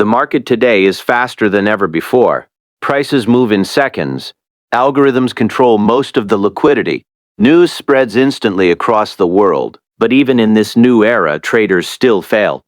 The market today is faster than ever before. Prices move in seconds. Algorithms control most of the liquidity. News spreads instantly across the world. But even in this new era, traders still fail.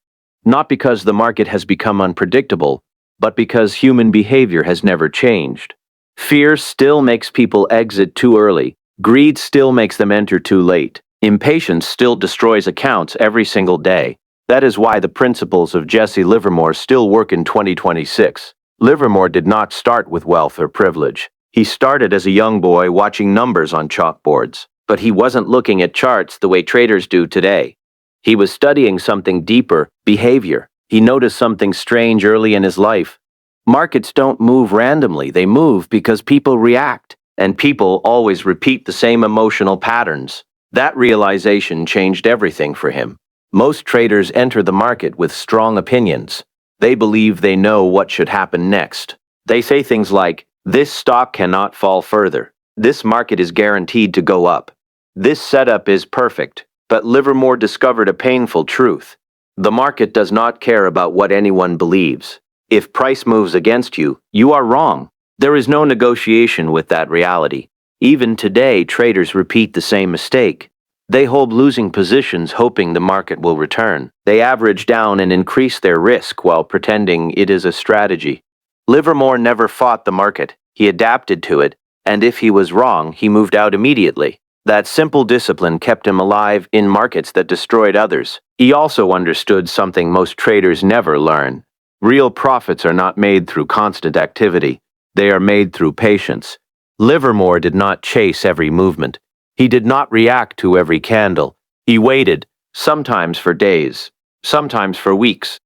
Not because the market has become unpredictable, but because human behavior has never changed. Fear still makes people exit too early. Greed still makes them enter too late. Impatience still destroys accounts every single day. That is why the principles of Jesse Livermore still work in 2026. Livermore did not start with wealth or privilege. He started as a young boy watching numbers on chalkboards. But he wasn't looking at charts the way traders do today. He was studying something deeper, behavior. He noticed something strange early in his life. Markets don't move randomly, they move because people react, and people always repeat the same emotional patterns. That realization changed everything for him. Most traders enter the market with strong opinions. They believe they know what should happen next. They say things like, "This stock cannot fall further. This market is guaranteed to go up. This setup is perfect." But Livermore discovered a painful truth. The market does not care about what anyone believes. If price moves against you, you are wrong. There is no negotiation with that reality. Even today, traders repeat the same mistake. They hold losing positions hoping the market will return. They average down and increase their risk while pretending it is a strategy. Livermore never fought the market. He adapted to it, and if he was wrong, he moved out immediately. That simple discipline kept him alive in markets that destroyed others. He also understood something most traders never learn. Real profits are not made through constant activity. They are made through patience. Livermore did not chase every movement. He did not react to every candle. He waited, sometimes for days, sometimes for weeks,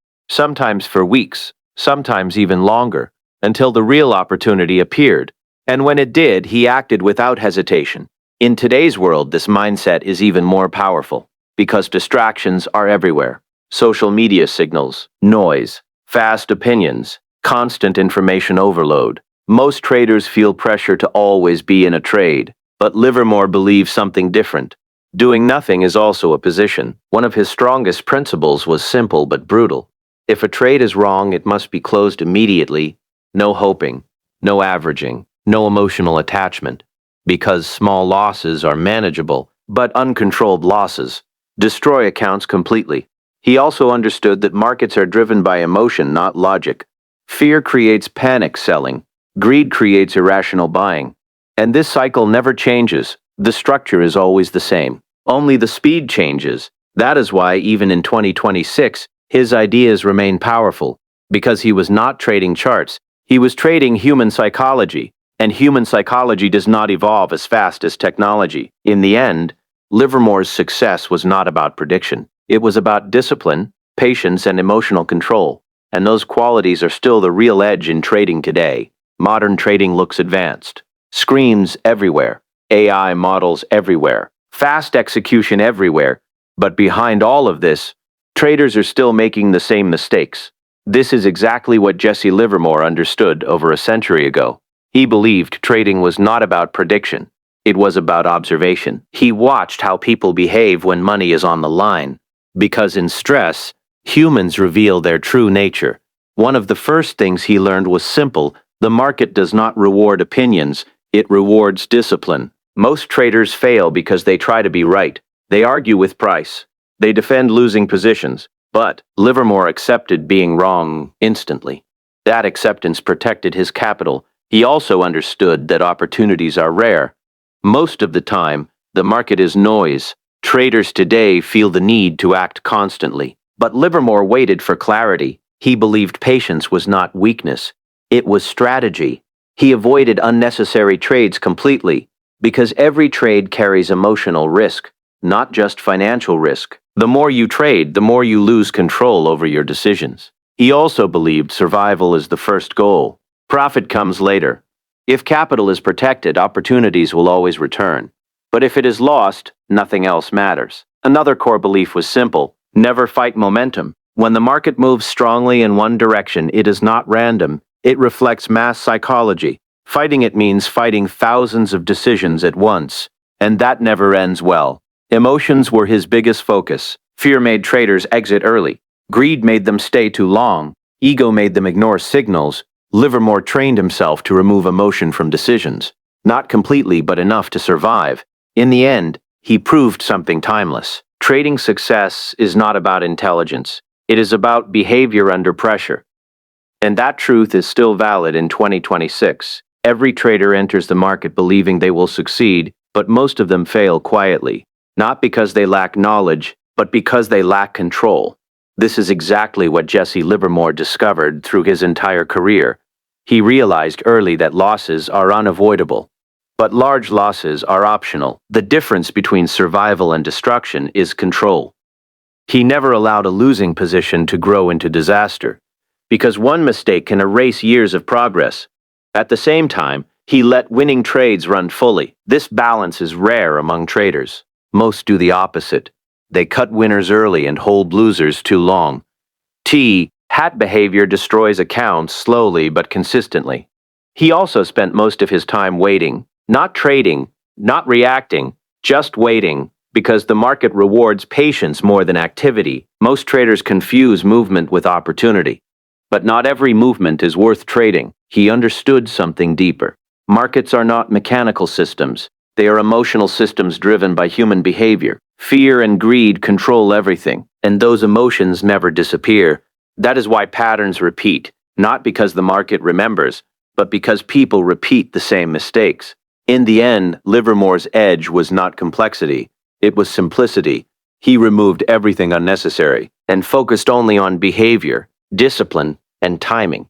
sometimes even longer, until the real opportunity appeared. And when it did, he acted without hesitation. In today's world, this mindset is even more powerful, because distractions are everywhere. Social media signals, noise, fast opinions, constant information overload. Most traders feel pressure to always be in a trade, but Livermore believes something different. Doing nothing is also a position. One of his strongest principles was simple but brutal. If a trade is wrong, it must be closed immediately. No hoping, no averaging, no emotional attachment. Because small losses are manageable, but uncontrolled losses destroy accounts completely. He also understood that markets are driven by emotion, not logic. Fear creates panic selling. Greed creates irrational buying. And this cycle never changes. The structure is always the same. Only the speed changes. That is why, even in 2026, his ideas remain powerful. Because he was not trading charts, he was trading human psychology. And human psychology does not evolve as fast as technology. In the end, Livermore's success was not about prediction. It was about discipline, patience, and emotional control. And those qualities are still the real edge in trading today. Modern trading looks advanced. Screens everywhere. AI models everywhere. Fast execution everywhere. But behind all of this, traders are still making the same mistakes. This is exactly what Jesse Livermore understood over a century ago. He believed trading was not about prediction. It was about observation. He watched how people behave when money is on the line. Because in stress, humans reveal their true nature. One of the first things he learned was simple: the market does not reward opinions, it rewards discipline. Most traders fail because they try to be right. They argue with price. They defend losing positions. But Livermore accepted being wrong instantly. That acceptance protected his capital. He also understood that opportunities are rare. Most of the time, the market is noise. Traders today feel the need to act constantly. But Livermore waited for clarity. He believed patience was not weakness. It was strategy. He avoided unnecessary trades completely, because every trade carries emotional risk, not just financial risk. The more you trade, the more you lose control over your decisions. He also believed survival is the first goal. Profit comes later. If capital is protected, opportunities will always return. But if it is lost, nothing else matters. Another core belief was simple: never fight momentum. When the market moves strongly in one direction, it is not random. It reflects mass psychology. Fighting it means fighting thousands of decisions at once, and that never ends well. Emotions were his biggest focus. Fear made traders exit early. Greed made them stay too long. Ego made them ignore signals. Livermore trained himself to remove emotion from decisions. Not completely, but enough to survive. In the end, he proved something timeless. Trading success is not about intelligence. It is about behavior under pressure. And that truth is still valid in 2026. Every trader enters the market believing they will succeed, but most of them fail quietly. Not because they lack knowledge, but because they lack control. This is exactly what Jesse Livermore discovered through his entire career. He realized early that losses are unavoidable. But large losses are optional. The difference between survival and destruction is control. He never allowed a losing position to grow into disaster, because one mistake can erase years of progress. At the same time, he let winning trades run fully. This balance is rare among traders. Most do the opposite. They cut winners early and hold losers too long. Hat behavior destroys accounts slowly but consistently. He also spent most of his time waiting, not trading, not reacting, just waiting, because the market rewards patience more than activity. Most traders confuse movement with opportunity. But not every movement is worth trading. He understood something deeper. Markets are not mechanical systems. They are emotional systems driven by human behavior. Fear and greed control everything, and those emotions never disappear. That is why patterns repeat, not because the market remembers, but because people repeat the same mistakes. In the end, Livermore's edge was not complexity, it was simplicity. He removed everything unnecessary and focused only on behavior, discipline, and timing.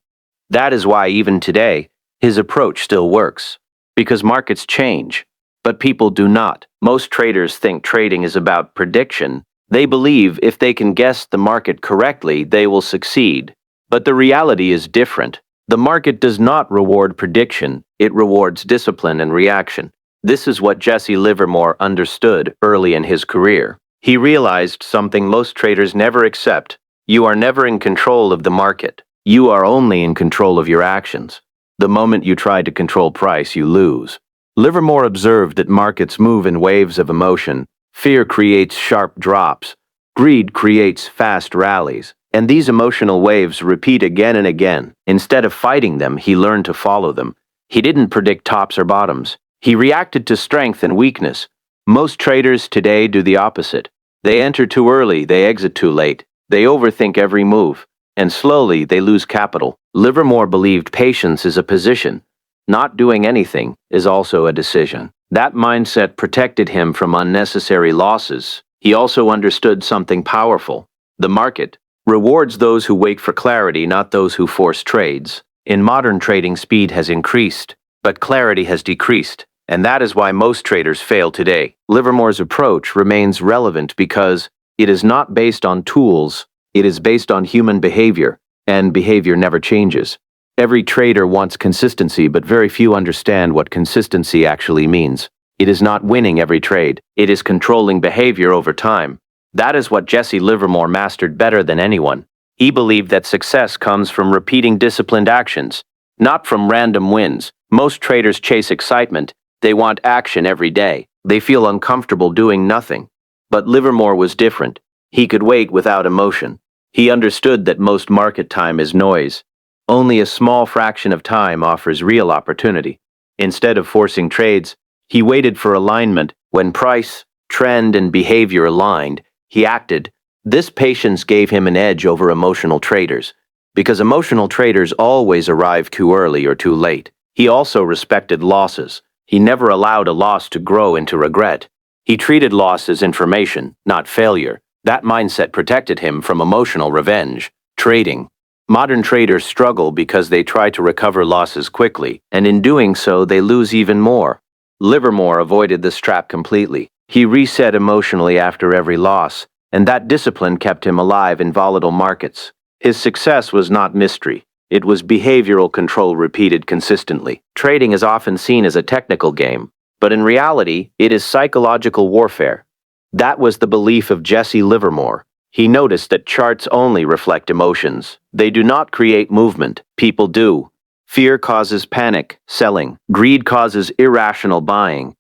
That is why even today, his approach still works. Because markets change, but people do not. Most traders think trading is about prediction. They believe if they can guess the market correctly, they will succeed. But the reality is different. The market does not reward prediction, it rewards discipline and reaction. This is what Jesse Livermore understood early in his career. He realized something most traders never accept. You are never in control of the market. You are only in control of your actions. The moment you try to control price, you lose. Livermore observed that markets move in waves of emotion. Fear creates sharp drops. Greed creates fast rallies. And these emotional waves repeat again and again. Instead of fighting them, he learned to follow them. He didn't predict tops or bottoms. He reacted to strength and weakness. Most traders today do the opposite. They enter too early, they exit too late. They overthink every move. And slowly they lose capital. Livermore believed patience is a position. Not doing anything is also a decision. That mindset protected him from unnecessary losses. He also understood something powerful. The market rewards those who wait for clarity, not those who force trades. In modern trading, speed has increased, but clarity has decreased, and that is why most traders fail today. Livermore's approach remains relevant because it is not based on tools, it is based on human behavior, and behavior never changes. Every trader wants consistency, but very few understand what consistency actually means. It is not winning every trade, it is controlling behavior over time. That is what Jesse Livermore mastered better than anyone. He believed that success comes from repeating disciplined actions, not from random wins. Most traders chase excitement. They want action every day. They feel uncomfortable doing nothing. But Livermore was different. He could wait without emotion. He understood that most market time is noise. Only a small fraction of time offers real opportunity. Instead of forcing trades, he waited for alignment. When price, trend, and behavior aligned, he acted. This patience gave him an edge over emotional traders, because emotional traders always arrive too early or too late. He also respected losses. He never allowed a loss to grow into regret. He treated loss as information, not failure. That mindset protected him from emotional revenge. Trading. Modern traders struggle because they try to recover losses quickly, and in doing so, they lose even more. Livermore avoided this trap completely. He reset emotionally after every loss, and that discipline kept him alive in volatile markets. His success was not mystery. It was behavioral control repeated consistently. Trading is often seen as a technical game, but in reality, it is psychological warfare. That was the belief of Jesse Livermore. He noticed that charts only reflect emotions. They do not create movement. People do. Fear causes panic, selling. Greed causes irrational buying.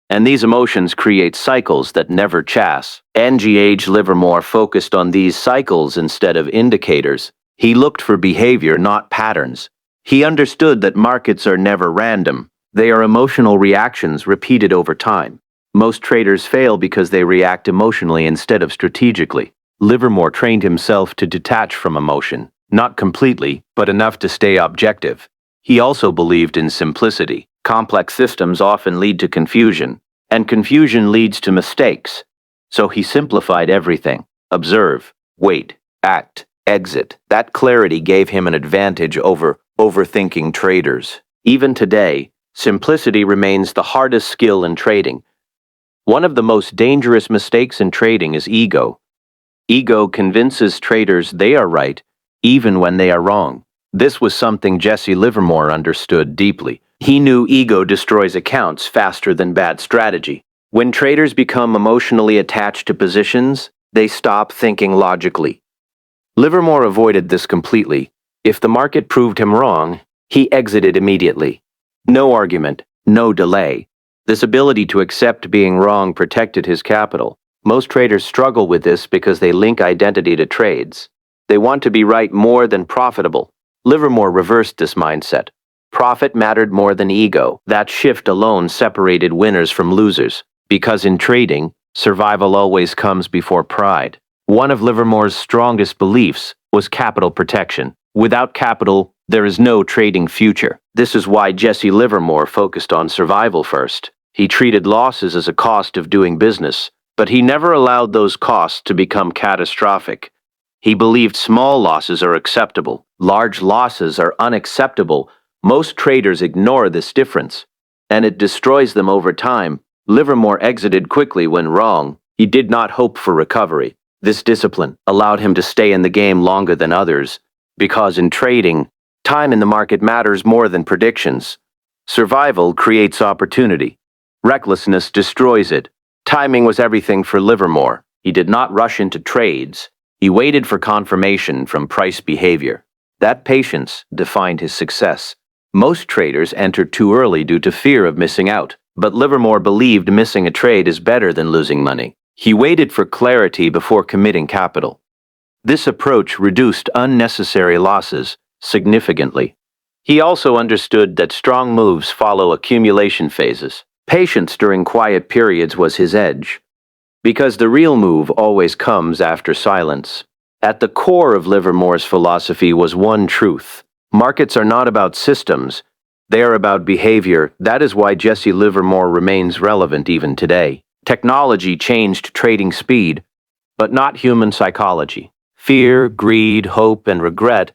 And these emotions create cycles that never pass. Livermore focused on these cycles instead of indicators. He looked for behavior, not patterns. He understood that markets are never random. They are emotional reactions repeated over time. Most traders fail because they react emotionally instead of strategically. Livermore trained himself to detach from emotion, not completely, but enough to stay objective. He also believed in simplicity. Complex systems often lead to confusion, and confusion leads to mistakes. So he simplified everything. Observe, wait, act, exit. That clarity gave him an advantage over overthinking traders. Even today, simplicity remains the hardest skill in trading. One of the most dangerous mistakes in trading is ego. Ego convinces traders they are right, even when they are wrong. This was something Jesse Livermore understood deeply. He knew ego destroys accounts faster than bad strategy. When traders become emotionally attached to positions, they stop thinking logically. Livermore avoided this completely. If the market proved him wrong, he exited immediately. No argument, no delay. This ability to accept being wrong protected his capital. Most traders struggle with this because they link identity to trades. They want to be right more than profitable. Livermore reversed this mindset. Profit mattered more than ego. That shift alone separated winners from losers. Because in trading, survival always comes before pride. One of Livermore's strongest beliefs was capital protection. Without capital, there is no trading future. This is why Jesse Livermore focused on survival first. He treated losses as a cost of doing business, but he never allowed those costs to become catastrophic. He believed small losses are acceptable. Large losses are unacceptable. Most traders ignore this difference, and it destroys them over time. Livermore exited quickly when wrong. He did not hope for recovery. This discipline allowed him to stay in the game longer than others, because in trading, time in the market matters more than predictions. Survival creates opportunity. Recklessness destroys it. Timing was everything for Livermore. He did not rush into trades. He waited for confirmation from price behavior. That patience defined his success. Most traders enter too early due to fear of missing out, but Livermore believed missing a trade is better than losing money. He waited for clarity before committing capital. This approach reduced unnecessary losses significantly. He also understood that strong moves follow accumulation phases. Patience during quiet periods was his edge, because the real move always comes after silence. At the core of Livermore's philosophy was one truth. Markets are not about systems, they are about behavior. That is why Jesse Livermore remains relevant even today. Technology changed trading speed, but not human psychology. Fear, greed, hope, and regret